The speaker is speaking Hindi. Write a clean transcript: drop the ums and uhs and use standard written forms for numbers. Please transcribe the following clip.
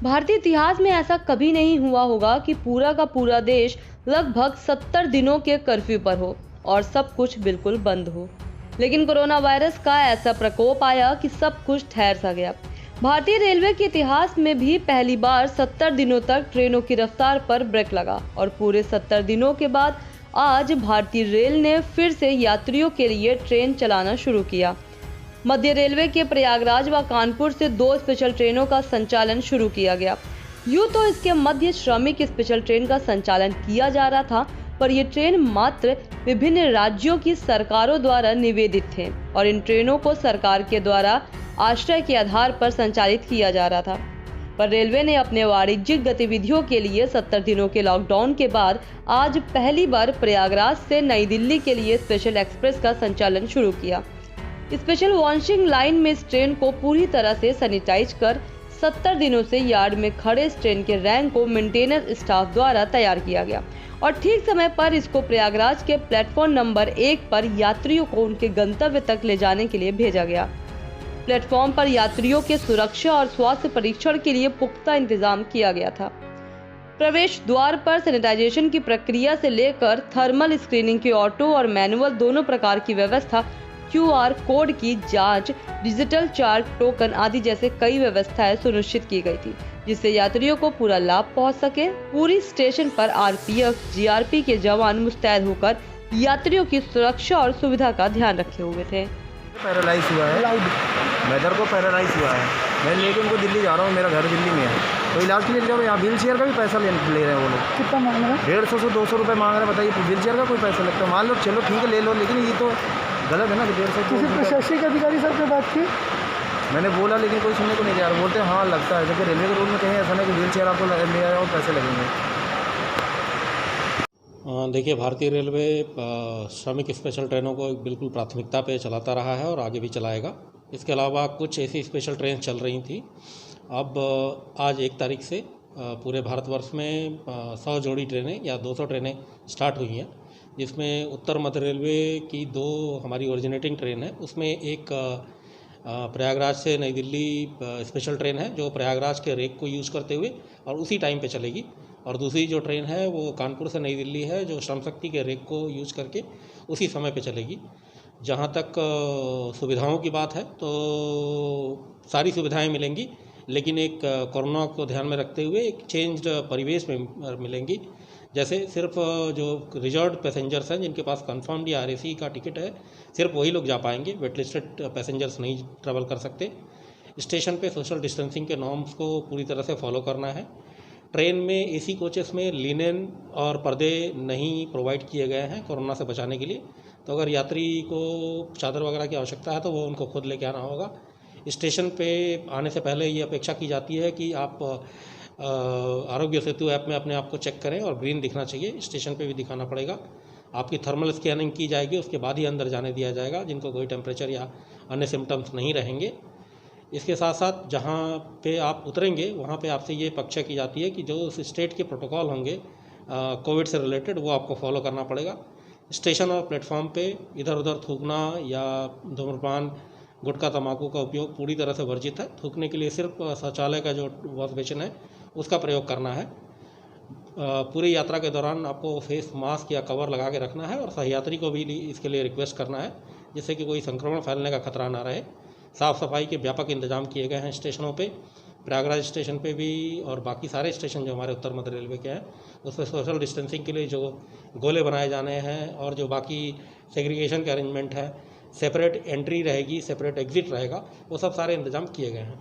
भारतीय इतिहास में ऐसा कभी नहीं हुआ होगा कि पूरा का पूरा देश लगभग 70 दिनों के कर्फ्यू पर हो और सब कुछ बिल्कुल बंद हो। लेकिन कोरोना वायरस का ऐसा प्रकोप आया कि सब कुछ ठहर सा गया। भारतीय रेलवे के इतिहास में भी पहली बार 70 दिनों तक ट्रेनों की रफ्तार पर ब्रेक लगा और पूरे 70 दिनों के बाद आज भारतीय रेल ने फिर से यात्रियों के लिए ट्रेन चलाना शुरू किया। मध्य रेलवे के प्रयागराज व कानपुर से 2 स्पेशल ट्रेनों का संचालन शुरू किया गया। यूं तो इसके मध्य श्रमिक स्पेशल ट्रेन का संचालन किया जा रहा था, पर यह ट्रेन मात्र विभिन्न राज्यों की सरकारों द्वारा निवेदित थे और इन ट्रेनों को सरकार के द्वारा आश्रय के आधार पर संचालित किया जा रहा था। पर रेलवे ने अपने वाणिज्यिक गतिविधियों के लिए 70 दिनों के लॉकडाउन के बाद आज पहली बार प्रयागराज से नई दिल्ली के लिए स्पेशल एक्सप्रेस का संचालन शुरू किया। स्पेशल वॉशिंग लाइन में इस ट्रेन को पूरी तरह से सैनिटाइज कर 70 दिनों से यार्ड में खड़े इस ट्रेन के रैंक को मेंटेनेंस स्टाफ द्वारा तैयार किया गया और ठीक समय पर इसको प्रयागराज के प्लेटफॉर्म नंबर 1 पर यात्रियों को उनके गंतव्य तक ले जाने के लिए भेजा गया। प्लेटफॉर्म पर यात्रियों के सुरक्षा और स्वास्थ्य परीक्षण के लिए पुख्ता इंतजाम किया गया था। प्रवेश द्वार पर सैनिटाइजेशन की प्रक्रिया से लेकर थर्मल स्क्रीनिंग की ऑटो और मैनुअल दोनों प्रकार की व्यवस्था, QR कोड की जांच, डिजिटल चार्ट टोकन आदि जैसे कई व्यवस्थाएं सुनिश्चित की गई थी, जिससे यात्रियों को पूरा लाभ पहुंच सके। पूरी स्टेशन पर RPF, GRP के जवान मुस्तैद होकर यात्रियों की सुरक्षा और सुविधा का ध्यान रखे हुए थे। पैरालाइज हुआ है, मेजर को पैरालाइज हुआ है। मैं लेके उनको दिल्ली जा रहा हूँ, मेरा घर दिल्ली में है, तो इलाज के लिए जाओ। यहाँ व्हील चेयर का भी पैसा ले रहे हैं वो लोग। कितना मांग रहे हैं? 150 से 200 रुपये मांग रहे हैं। बताइए, व्हील चेयर का कोई पैसा लगता है? मान लो चलो ठीक है ले लो, लेकिन ये तो गलत है ना कि 150। किसी प्रशासनिक अधिकारी सर से बात की? मैंने बोला, लेकिन कोई सुनने को नहीं तैयार। बोलते हैं हाँ लगता है, जबकि रेलवे के रूल में कहीं ऐसा नहीं कि व्हील चेयर आपको ले आए और पैसे लगेंगे। देखिए, भारतीय रेलवे श्रमिक स्पेशल ट्रेनों को बिल्कुल प्राथमिकता पे चलाता रहा है और आगे भी चलाएगा। इसके अलावा कुछ ऐसी स्पेशल ट्रेन चल रही थी। अब आज 1 तारीख से पूरे भारतवर्ष में 100 जोड़ी ट्रेनें या 200 ट्रेनें स्टार्ट हुई हैं, जिसमें उत्तर मध्य रेलवे की 2 हमारी ओरिजिनेटिंग ट्रेन है। उसमें एक प्रयागराज से नई दिल्ली स्पेशल ट्रेन है जो प्रयागराज के रेक को यूज़ करते हुए और उसी टाइम पे चलेगी, और दूसरी जो ट्रेन है वो कानपुर से नई दिल्ली है जो श्रम शक्ति के रेक को यूज़ करके उसी समय पे चलेगी। जहाँ तक सुविधाओं की बात है तो सारी सुविधाएं मिलेंगी, लेकिन एक कोरोना को ध्यान में रखते हुए एक चेंज्ड परिवेश में मिलेंगी। जैसे सिर्फ जो रिजर्व्ड पैसेंजर्स हैं जिनके पास कंफर्म्ड या RAC का टिकट है, सिर्फ वही लोग जा पाएंगे। वेटलिस्टेड पैसेंजर्स नहीं ट्रैवल कर सकते। स्टेशन पे सोशल डिस्टेंसिंग के नॉर्म्स को पूरी तरह से फॉलो करना है। ट्रेन में AC कोचेस में लिनेन और पर्दे नहीं प्रोवाइड किए गए हैं कोरोना से बचाने के लिए, तो अगर यात्री को चादर वगैरह की आवश्यकता है तो वो उनको खुद लेके आना होगा। स्टेशन पे आने से पहले ये अपेक्षा की जाती है कि आप आरोग्य सेतु ऐप में अपने आप को चेक करें और ग्रीन दिखना चाहिए, स्टेशन पे भी दिखाना पड़ेगा। आपकी थर्मल स्कैनिंग की जाएगी, उसके बाद ही अंदर जाने दिया जाएगा जिनको कोई टेम्परेचर या अन्य सिम्टम्स नहीं रहेंगे। इसके साथ साथ जहाँ पे आप उतरेंगे वहाँ पे आपसे ये अपेक्षा की जाती है कि जो उस स्टेट के प्रोटोकॉल होंगे कोविड से रिलेटेड, वो आपको फॉलो करना पड़ेगा। स्टेशन और प्लेटफॉर्म पे इधर उधर थूकना या धूम्रपान, गुटखा, तंबाकू का उपयोग पूरी तरह से वर्जित है। थूकने के लिए सिर्फ शौचालय का जो वॉश बेसिन है उसका प्रयोग करना है। पूरी यात्रा के दौरान आपको फेस मास्क या कवर लगा के रखना है और सहयात्री को भी इसके लिए रिक्वेस्ट करना है, जिससे कि कोई संक्रमण फैलने का खतरा ना रहे। साफ़ सफाई के व्यापक इंतजाम किए गए हैं स्टेशनों पे। प्रयागराज स्टेशन पे भी और बाकी सारे स्टेशन जो हमारे उत्तर मध्य रेलवे के हैं उस पर सोशल डिस्टेंसिंग के लिए जो गोले बनाए जाने हैं और जो बाकी सेग्रीगेशन के अरेंजमेंट है, सेपरेट एंट्री रहेगी, सेपरेट एग्जिट रहेगा, वो सब सारे इंतजाम किए गए हैं।